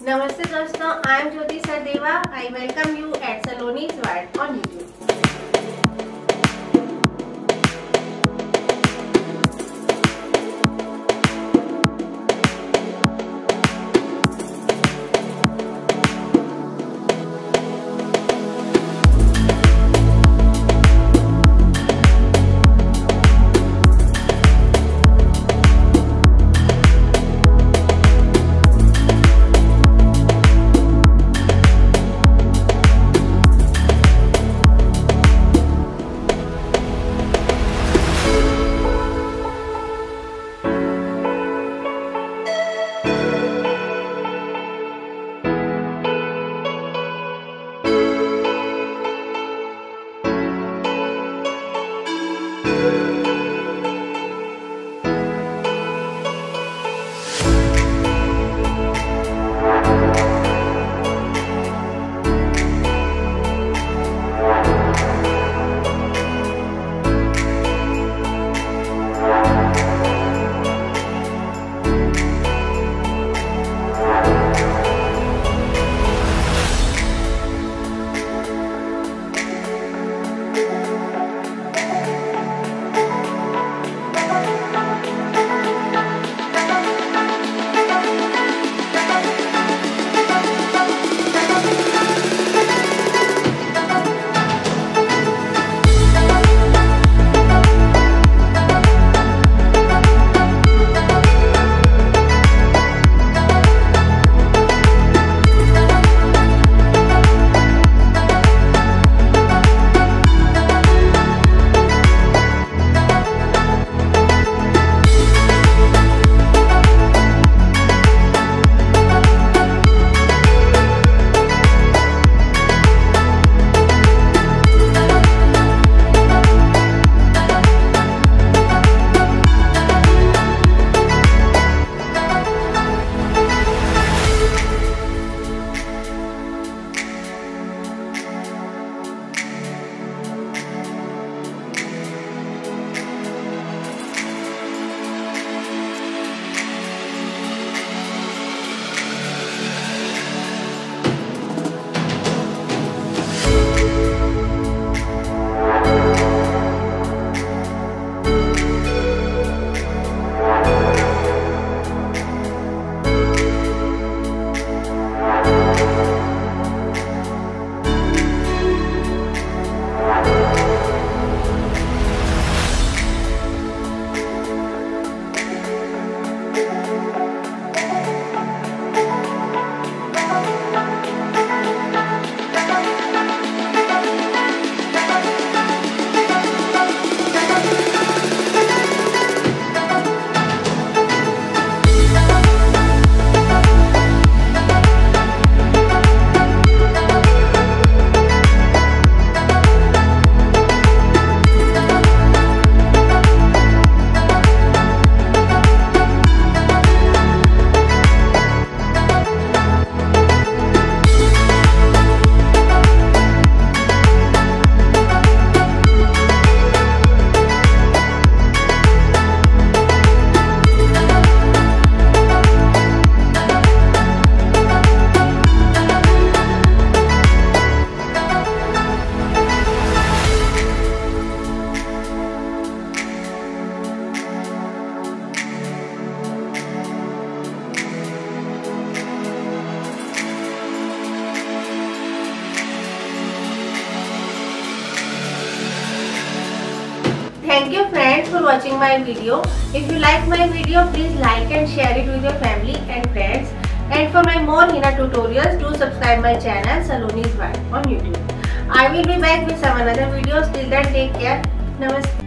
Namaste दोस्तों, I am Jyoti Sachdeva. I welcome you at Saloni's World on YouTube. Thank you friends for watching my video. If you like my video, please like and share it with your family and friends. And for my more henna tutorials, do subscribe my channel Saloni's World on YouTube. I will be back with some another videos. Till then, take care. Namaste.